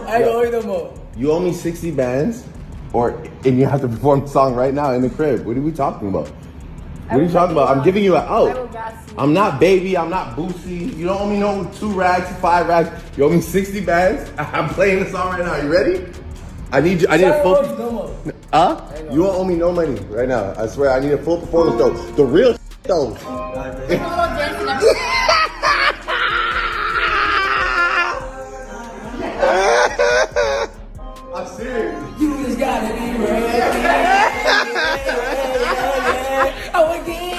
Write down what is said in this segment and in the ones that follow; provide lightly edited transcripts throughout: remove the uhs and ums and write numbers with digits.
I go no more. You owe me 60 bands, and you have to perform the song right now in the crib. What are we talking about? What are you talking about? I'm giving you an out. I'm not Baby. I'm not Boosie. You don't owe me no 2 rags, 5 rags. You owe me 60 bands. I'm playing the song right now. You ready? I need a full. You won't owe me no money right now. I swear. I need a full performance though. The real though. I'm serious. You just gotta be ready. Oh, again.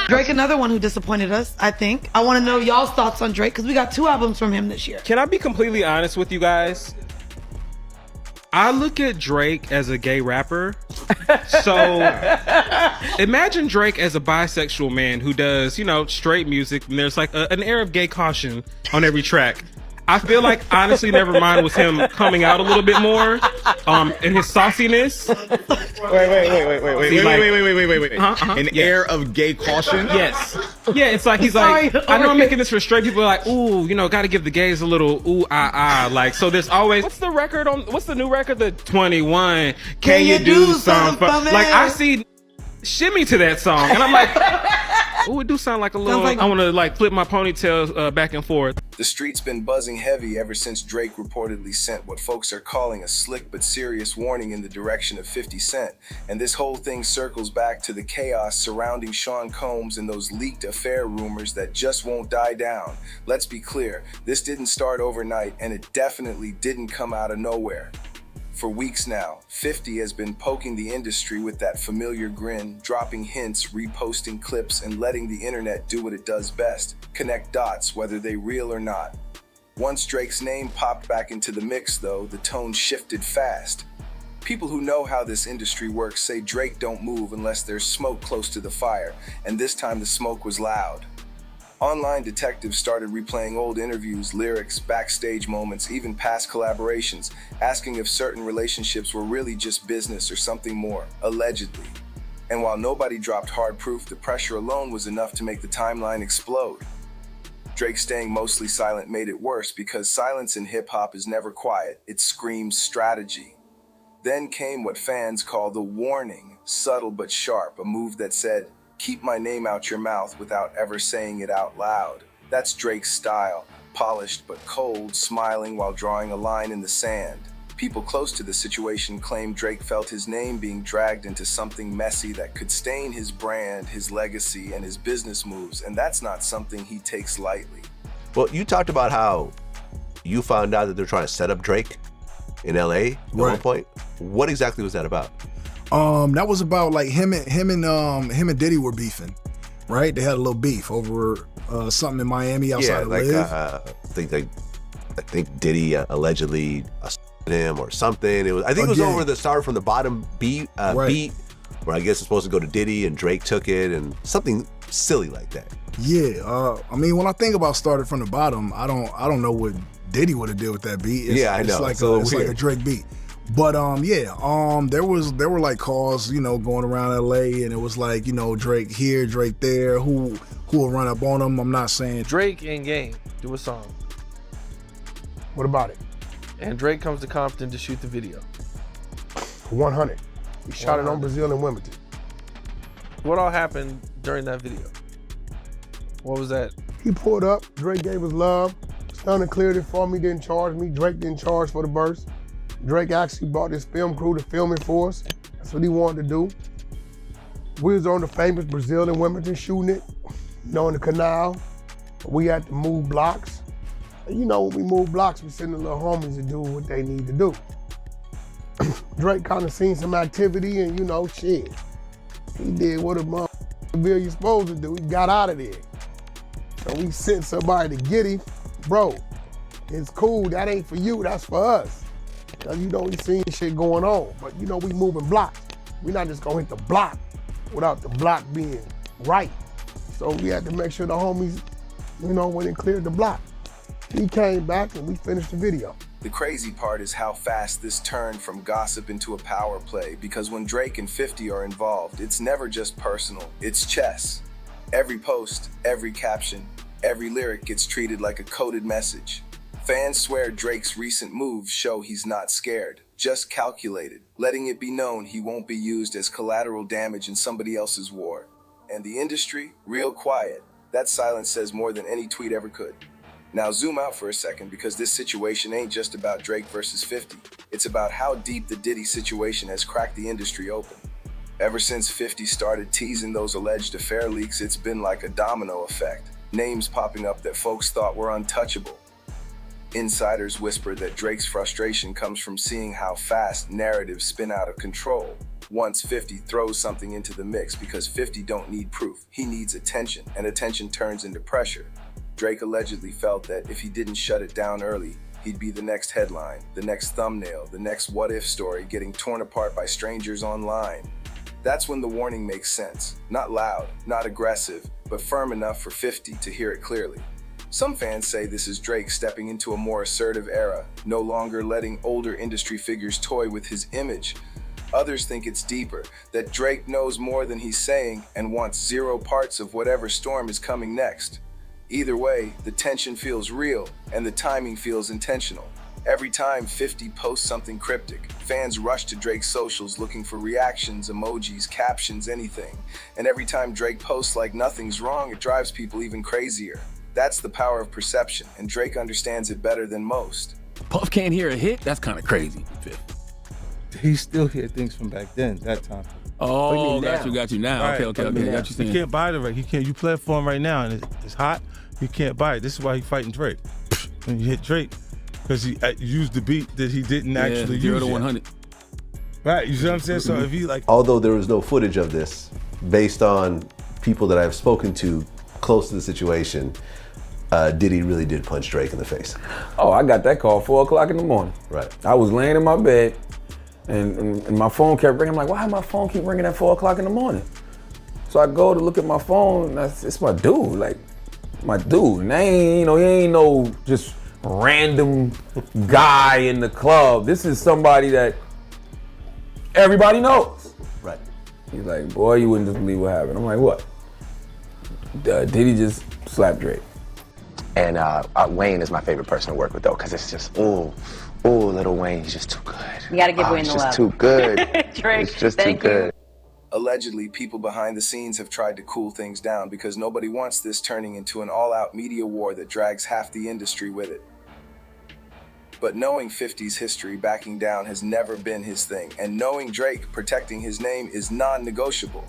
Drake, another one who disappointed us, I think. I want to know y'all's thoughts on Drake, because we got 2 albums from him this year. Can I be completely honest with you guys? I look at Drake as a gay rapper. So imagine Drake as a bisexual man who does, straight music, and there's like an air of gay caution on every track. I feel like, honestly, Nevermind was him coming out a little bit more in his sauciness. Wait. An air of gay caution? Yes. Yeah, it's like, he's like, I know I'm making this for straight people, like, ooh, gotta give the gays a little ooh, like, so there's always, what's the new record? The 21. Can you do something for me? Like, I see shimmy to that song, and I'm like, ooh, it do sound like a little, I want to like flip my ponytails back and forth. The street's been buzzing heavy ever since Drake reportedly sent what folks are calling a slick but serious warning in the direction of 50 Cent. And this whole thing circles back to the chaos surrounding Sean Combs and those leaked affair rumors that just won't die down. Let's be clear, this didn't start overnight, and it definitely didn't come out of nowhere. For weeks now, 50 has been poking the industry with that familiar grin, dropping hints, reposting clips, and letting the internet do what it does best, connect dots whether they real or not. Once Drake's name popped back into the mix though, the tone shifted fast. People who know how this industry works say Drake don't move unless there's smoke close to the fire, and this time the smoke was loud. Online detectives started replaying old interviews, lyrics, backstage moments, even past collaborations, asking if certain relationships were really just business or something more, allegedly. And while nobody dropped hard proof, the pressure alone was enough to make the timeline explode. Drake staying mostly silent made it worse because silence in hip-hop is never quiet, it screams strategy. Then came what fans call the warning, subtle but sharp, a move that said, keep my name out your mouth without ever saying it out loud. That's Drake's style, polished but cold, smiling while drawing a line in the sand. People close to the situation claim Drake felt his name being dragged into something messy that could stain his brand, his legacy, and his business moves, and that's not something he takes lightly. Well, you talked about how you found out that they're trying to set up Drake in LA at one point. What exactly was that about? That was about like him and Diddy were beefing, right? They had a little beef over something in Miami outside of Live. I think Diddy allegedly assaulted him or something. It was over the Start From the Bottom beat, where I guess it's supposed to go to Diddy and Drake took it and something silly like that. Yeah, I mean, when I think about Started From the Bottom, I don't know what Diddy would have did with that beat. I know. It's like a Drake beat. But there were like calls, going around LA, and it was like, Drake here, Drake there, who will run up on him. I'm not saying Drake and Game do a song. What about it? And Drake comes to Compton to shoot the video. 100. We shot it on Brazil and Wilmington. What all happened during that video? What was that? He pulled up, Drake gave us love, Stunner cleared it for me, didn't charge me, Drake didn't charge for the verse. Drake actually brought his film crew to film it for us. That's what he wanted to do. We was on the famous Brazil and Wilmington shooting it, in the canal. We had to move blocks. And when we move blocks, we send the little homies to do what they need to do. Drake kind of seen some activity and shit. He did what a motherfucker you supposed to do. He got out of there. So we sent somebody to get him. Bro, it's cool, that ain't for you, that's for us. Cause we seen shit going on, but we moving blocks. We not just gonna hit the block without the block being right. So we had to make sure the homies, went and cleared the block. He came back and we finished the video. The crazy part is how fast this turned from gossip into a power play, because when Drake and 50 are involved, it's never just personal, it's chess. Every post, every caption, every lyric gets treated like a coded message. Fans swear Drake's recent moves show he's not scared, just calculated, letting it be known he won't be used as collateral damage in somebody else's war. And the industry, real quiet. That silence says more than any tweet ever could. Now zoom out for a second, because this situation ain't just about Drake versus 50. It's about how deep the Diddy situation has cracked the industry open. Ever since 50 started teasing those alleged affair leaks, it's been like a domino effect. Names popping up that folks thought were untouchable. Insiders whisper that Drake's frustration comes from seeing how fast narratives spin out of control. Once 50 throws something into the mix, because 50 don't need proof, he needs attention, and attention turns into pressure. Drake allegedly felt that if he didn't shut it down early, he'd be the next headline, the next thumbnail, the next what-if story getting torn apart by strangers online. That's when the warning makes sense. Not loud, not aggressive, but firm enough for 50 to hear it clearly. Some fans say this is Drake stepping into a more assertive era, no longer letting older industry figures toy with his image. Others think it's deeper, that Drake knows more than he's saying and wants zero parts of whatever storm is coming next. Either way, the tension feels real and the timing feels intentional. Every time 50 posts something cryptic, fans rush to Drake's socials looking for reactions, emojis, captions, anything. And every time Drake posts like nothing's wrong, it drives people even crazier. That's the power of perception, and Drake understands it better than most. Puff can't hear a hit? That's kind of crazy. He still hear things from back then, that time. Oh, got you now. Right. Okay. Got you saying. You can't buy the record. You play it for him right now, and it's hot. You can't buy it. This is why he's fighting Drake. When you hit Drake, because he used the beat that he didn't actually use. 0 to 100. Right, you see what I'm saying? So if he like, although there was no footage of this, based on people that I've spoken to close to the situation, Diddy really did punch Drake in the face. Oh, I got that call 4 o'clock in the morning. Right. I was laying in my bed, and my phone kept ringing. I'm like, why my phone keep ringing at 4 o'clock in the morning? So I go to look at my phone, and it's my dude, And they ain't, he ain't no just random guy in the club. This is somebody that everybody knows. Right. He's like, boy, you wouldn't just believe what happened. I'm like, what? Diddy just slapped Drake. And Wayne is my favorite person to work with, though, because it's just, ooh, little Wayne, he's just too good. You gotta give Wayne the love. He's just too good. Drake, he's just too good. Allegedly, people behind the scenes have tried to cool things down because nobody wants this turning into an all-out media war that drags half the industry with it. But knowing 50's history, backing down has never been his thing, and knowing Drake protecting his name is non-negotiable.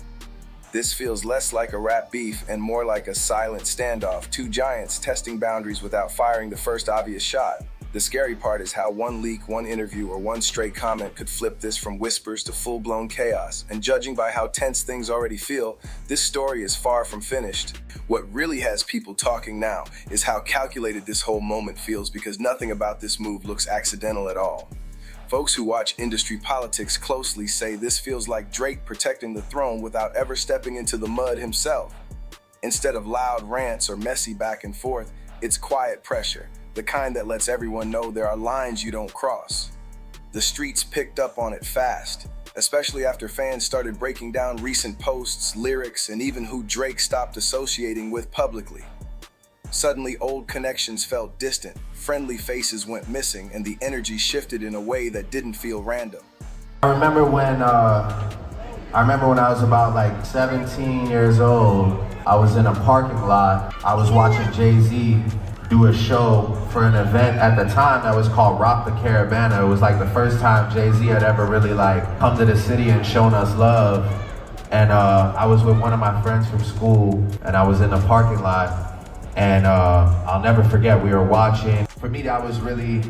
This feels less like a rap beef and more like a silent standoff, two giants testing boundaries without firing the first obvious shot. The scary part is how one leak, one interview, or one stray comment could flip this from whispers to full-blown chaos. And judging by how tense things already feel, this story is far from finished. What really has people talking now is how calculated this whole moment feels, because nothing about this move looks accidental at all. Folks who watch industry politics closely say this feels like Drake protecting the throne without ever stepping into the mud himself. Instead of loud rants or messy back and forth, it's quiet pressure. The kind that lets everyone know there are lines you don't cross. The streets picked up on it fast, especially after fans started breaking down recent posts, lyrics, and even who Drake stopped associating with publicly. Suddenly, old connections felt distant, friendly faces went missing, and the energy shifted in a way that didn't feel random. I remember when I was about like 17 years old, I was in a parking lot. I was watching Jay-Z do a show for an event at the time that was called Rock the Caravana. It was like the first time Jay-Z had ever really like come to the city and shown us love. And I was with one of my friends from school, and I was in the parking lot, and I'll never forget, we were watching. For me, that was really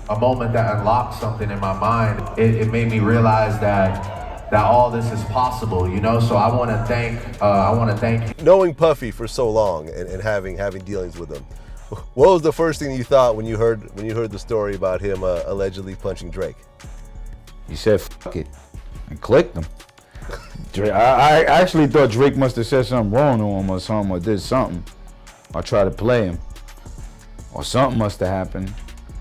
a moment that unlocked something in my mind. It made me realize that all this is possible, So I want to thank. Knowing Puffy for so long and having dealings with him, what was the first thing you thought when you heard the story about him allegedly punching Drake? He said, "Fuck it," and clicked him. Drake, I actually thought Drake must have said something wrong to him or something, or did something, or tried to play him, or something must have happened.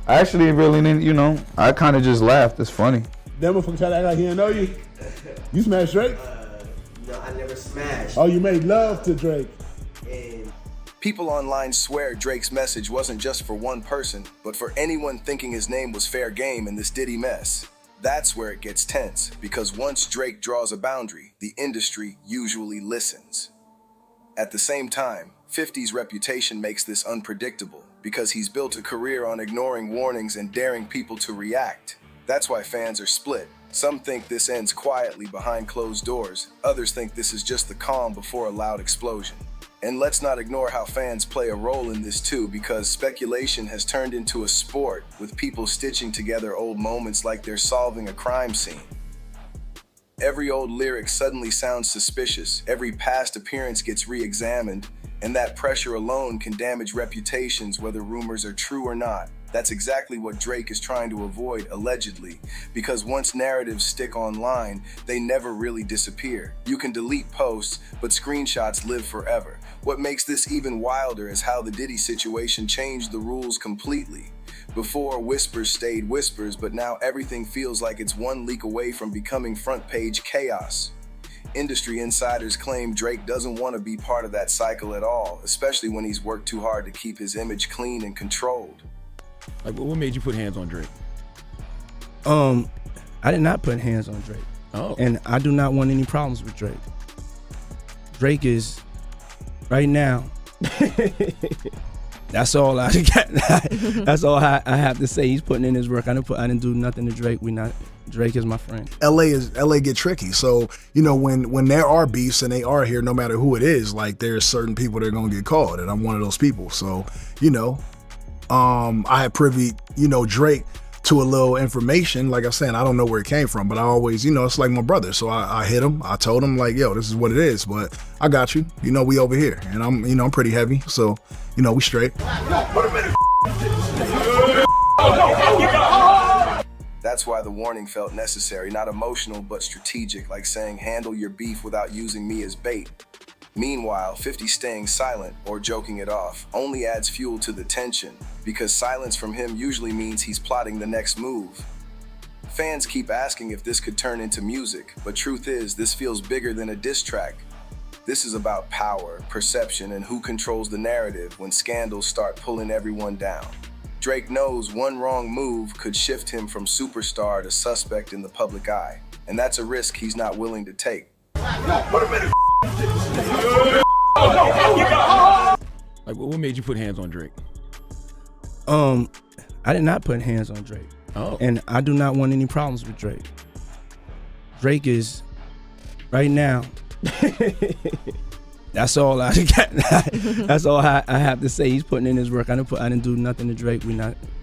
I actually really didn't, I kind of just laughed. It's funny. That motherfucker tried to act like he didn't know you. You smashed Drake? No, I never smashed. Oh, you made love to Drake. And People online swear Drake's message wasn't just for one person, but for anyone thinking his name was fair game in this Diddy mess. That's where it gets tense, because once Drake draws a boundary, the industry usually listens. At the same time, 50's reputation makes this unpredictable, because he's built a career on ignoring warnings and daring people to react. That's why fans are split. Some think this ends quietly behind closed doors, others think this is just the calm before a loud explosion. And let's not ignore how fans play a role in this too, because speculation has turned into a sport, with people stitching together old moments like they're solving a crime scene. Every old lyric suddenly sounds suspicious, every past appearance gets re-examined, and that pressure alone can damage reputations whether rumors are true or not. That's exactly what Drake is trying to avoid, allegedly, because once narratives stick online, they never really disappear. You can delete posts, but screenshots live forever. What makes this even wilder is how the Diddy situation changed the rules completely. Before, whispers stayed whispers, but now everything feels like it's one leak away from becoming front-page chaos. Industry insiders claim Drake doesn't want to be part of that cycle at all, especially when he's worked too hard to keep his image clean and controlled. Like, what made you put hands on Drake? I did not put hands on Drake. Oh. And I do not want any problems with Drake. Drake is, right now, that's all I got. That's all I have to say. He's putting in his work. I didn't do nothing to Drake. Drake is my friend. LA get tricky. So, you know, when there are beefs and they are here, no matter who it is, like there's certain people that are gonna get called, and I'm one of those people. So, you know, I had privy, you know, Drake to a little information. Like I said, I don't know where it came from, but I always, you know, it's like my brother. So I hit him. I told him like, yo, this is what it is, but I got you. You know, we over here, and I'm pretty heavy. So, you know, we straight. That's why the warning felt necessary, not emotional, but strategic, like saying, handle your beef without using me as bait. Meanwhile, 50 staying silent or joking it off only adds fuel to the tension, because silence from him usually means he's plotting the next move. Fans keep asking if this could turn into music, but truth is, this feels bigger than a diss track. This is about power, perception, and who controls the narrative when scandals start pulling everyone down. Drake knows one wrong move could shift him from superstar to suspect in the public eye, and that's a risk he's not willing to take. Like, what made you put hands on Drake? I did not put hands on Drake. Oh. And I do not want any problems with Drake. Drake is, right now, that's all I got. That's all I have to say. He's putting in his work. I didn't do nothing to Drake.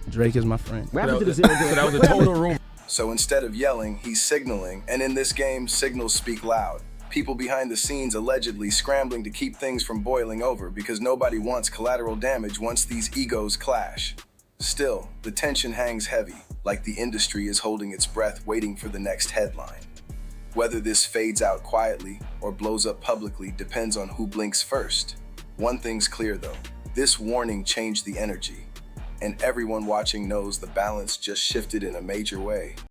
Drake is my friend. So that was a total rumor. So instead of yelling, he's signaling, and in this game, signals speak loud. People behind the scenes allegedly scrambling to keep things from boiling over because nobody wants collateral damage once these egos clash. Still, the tension hangs heavy, like the industry is holding its breath waiting for the next headline. Whether this fades out quietly or blows up publicly depends on who blinks first. One thing's clear though, this warning changed the energy, and everyone watching knows the balance just shifted in a major way.